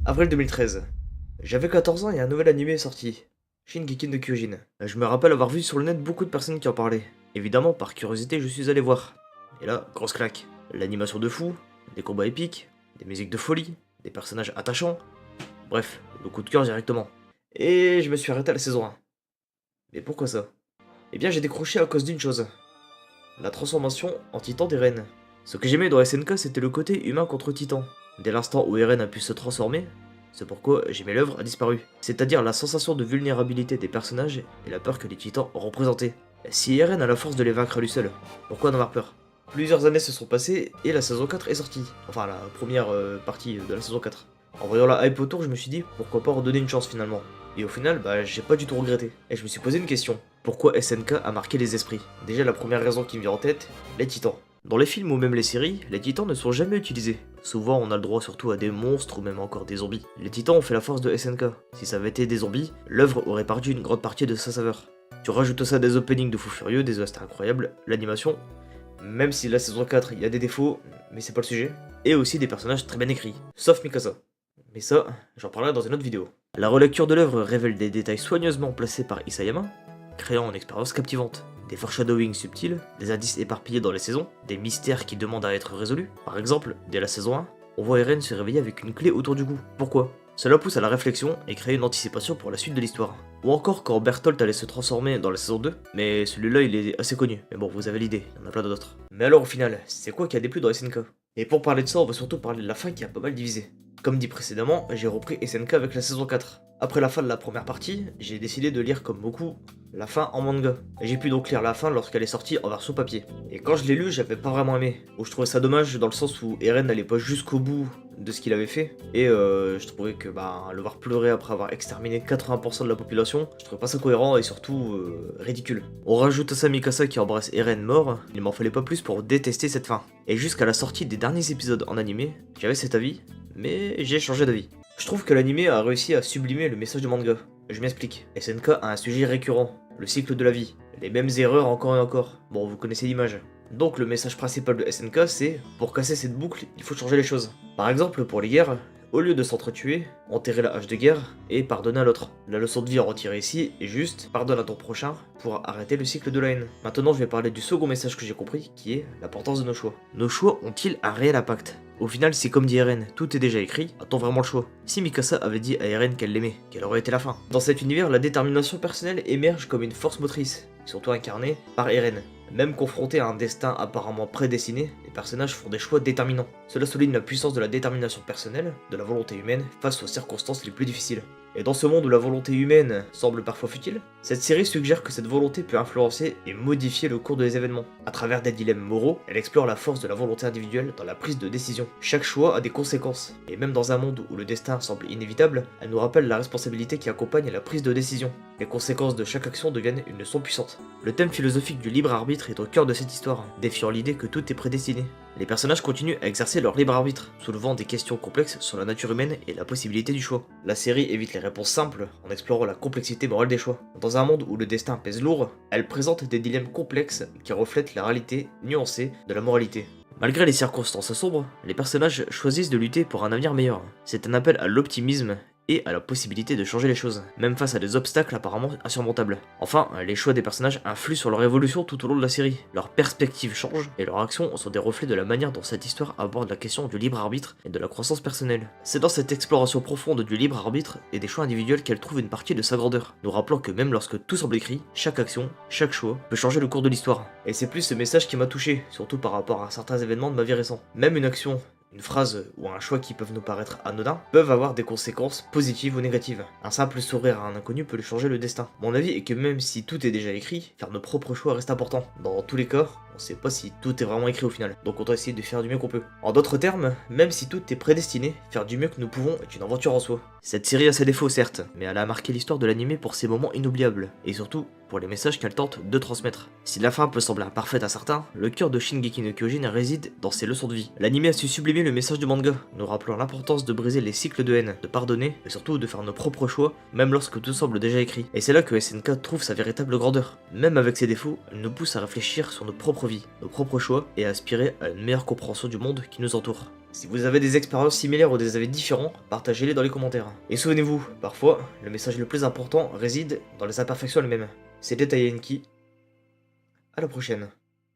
Avril 2013. J'avais 14 ans et un nouvel animé est sorti. Shingeki no Kyojin. Je me rappelle avoir vu sur le net beaucoup de personnes qui en parlaient. Évidemment, par curiosité, je suis allé voir. Et là, grosse claque. L'animation de fou, des combats épiques, des musiques de folie, des personnages attachants. Bref, le coup de cœur directement. Et je me suis arrêté à la saison 1. Mais pourquoi ça? Eh bien, j'ai décroché à cause d'une chose. La transformation en titan d'Eren. Ce que j'aimais dans SNK, c'était le côté humain contre titan. Dès l'instant où Eren a pu se transformer, c'est pourquoi j'aimais l'œuvre a disparu. C'est-à-dire la sensation de vulnérabilité des personnages et la peur que les titans représentaient. Si Eren a la force de les vaincre à lui seul, pourquoi en avoir peur? Plusieurs années se sont passées et la saison 4 est sortie. Enfin, la première partie de la saison 4. En voyant la hype autour, je me suis dit pourquoi pas redonner une chance finalement. Et au final, j'ai pas du tout regretté. Et je me suis posé une question. Pourquoi SNK a marqué les esprits? Déjà, la première raison qui me vient en tête, les titans. Dans les films ou même les séries, les titans ne sont jamais utilisés. Souvent, on a le droit surtout à des monstres ou même encore des zombies. Les titans ont fait la force de SNK. Si ça avait été des zombies, l'œuvre aurait perdu une grande partie de sa saveur. Tu rajoutes à ça des openings de fous furieux, des OST incroyables, l'animation, même si la saison 4 il y a des défauts, mais c'est pas le sujet, et aussi des personnages très bien écrits, sauf Mikasa. Mais ça, j'en parlerai dans une autre vidéo. La relecture de l'œuvre révèle des détails soigneusement placés par Isayama, créant une expérience captivante. Des foreshadowings subtils, des indices éparpillés dans les saisons, des mystères qui demandent à être résolus. Par exemple, dès la saison 1, on voit Eren se réveiller avec une clé autour du cou. Pourquoi? Cela pousse à la réflexion et crée une anticipation pour la suite de l'histoire. Ou encore quand Bertholdt allait se transformer dans la saison 2, mais celui-là il est assez connu. Mais bon, vous avez l'idée, il y en a plein d'autres. Mais alors au final, c'est quoi qui a déplu dans SNK? Et pour parler de ça, on va surtout parler de la fin qui a pas mal divisé. Comme dit précédemment, j'ai repris SNK avec la saison 4. Après la fin de la première partie, j'ai décidé de lire comme beaucoup la fin en manga. Et j'ai pu donc lire la fin lorsqu'elle est sortie en version papier. Et quand je l'ai lu, j'avais pas vraiment aimé. Ou je trouvais ça dommage dans le sens où Eren n'allait pas jusqu'au bout de ce qu'il avait fait. Et je trouvais que le voir pleurer après avoir exterminé 80% de la population, je trouvais pas ça cohérent et surtout ridicule. On rajoute à ça Mikasa qui embrasse Eren mort, il m'en fallait pas plus pour détester cette fin. Et jusqu'à la sortie des derniers épisodes en animé, j'avais cet avis, mais j'ai changé d'avis. Je trouve que l'animé a réussi à sublimer le message du manga. Je m'explique. SNK a un sujet récurrent, le cycle de la vie. Les mêmes erreurs encore et encore. Bon, vous connaissez l'image. Donc le message principal de SNK c'est, pour casser cette boucle, il faut changer les choses. Par exemple, pour les guerres, au lieu de s'entretuer, enterrer la hache de guerre et pardonner à l'autre. La leçon de vie à retirer ici est juste, pardonne à ton prochain pour arrêter le cycle de la haine. Maintenant je vais parler du second message que j'ai compris, qui est l'importance de nos choix. Nos choix ont-ils un réel impact? Au final, c'est comme dit Eren, tout est déjà écrit, a-t-on vraiment le choix? Si Mikasa avait dit à Eren qu'elle l'aimait, quelle aurait été la fin? Dans cet univers, la détermination personnelle émerge comme une force motrice, surtout incarnée par Eren. Même confrontés à un destin apparemment prédestiné, les personnages font des choix déterminants. Cela souligne la puissance de la détermination personnelle, de la volonté humaine, face aux circonstances les plus difficiles. Et dans ce monde où la volonté humaine semble parfois futile, cette série suggère que cette volonté peut influencer et modifier le cours des événements. À travers des dilemmes moraux, elle explore la force de la volonté individuelle dans la prise de décision. Chaque choix a des conséquences, et même dans un monde où le destin semble inévitable, elle nous rappelle la responsabilité qui accompagne la prise de décision. Les conséquences de chaque action deviennent une leçon puissante. Le thème philosophique du libre arbitre est au cœur de cette histoire, défiant l'idée que tout est prédestiné. Les personnages continuent à exercer leur libre arbitre, soulevant des questions complexes sur la nature humaine et la possibilité du choix. La série évite les réponses simples en explorant la complexité morale des choix. Dans un monde où le destin pèse lourd, elle présente des dilemmes complexes qui reflètent la réalité nuancée de la moralité. Malgré les circonstances sombres, les personnages choisissent de lutter pour un avenir meilleur. C'est un appel à l'optimisme et à la possibilité de changer les choses, même face à des obstacles apparemment insurmontables. Enfin, les choix des personnages influent sur leur évolution tout au long de la série. Leurs perspectives changent et leurs actions sont des reflets de la manière dont cette histoire aborde la question du libre arbitre et de la croissance personnelle. C'est dans cette exploration profonde du libre arbitre et des choix individuels qu'elle trouve une partie de sa grandeur, nous rappelant que même lorsque tout semble écrit, chaque action, chaque choix peut changer le cours de l'histoire. Et c'est plus ce message qui m'a touché, surtout par rapport à certains événements de ma vie récente. Même une action, une phrase ou un choix qui peuvent nous paraître anodins peuvent avoir des conséquences positives ou négatives. Un simple sourire à un inconnu peut lui changer le destin. Mon avis est que même si tout est déjà écrit, faire nos propres choix reste important. Dans tous les cas, on sait pas si tout est vraiment écrit au final, donc on doit essayer de faire du mieux qu'on peut. En d'autres termes, même si tout est prédestiné, faire du mieux que nous pouvons est une aventure en soi. Cette série a ses défauts certes, mais elle a marqué l'histoire de l'anime pour ses moments inoubliables, et surtout pour les messages qu'elle tente de transmettre. Si la fin peut sembler imparfaite à certains, le cœur de Shingeki no Kyojin réside dans ses leçons de vie. L'anime a su sublimer le message du manga, nous rappelant l'importance de briser les cycles de haine, de pardonner, et surtout de faire nos propres choix, même lorsque tout semble déjà écrit. Et c'est là que SNK trouve sa véritable grandeur. Même avec ses défauts, elle nous pousse à réfléchir sur nos propres vies, nos propres choix, et à aspirer à une meilleure compréhension du monde qui nous entoure. Si vous avez des expériences similaires ou des avis différents, partagez-les dans les commentaires. Et souvenez-vous, parfois, le message le plus important réside dans les imperfections elles-mêmes. C'était Tayenki. À la prochaine.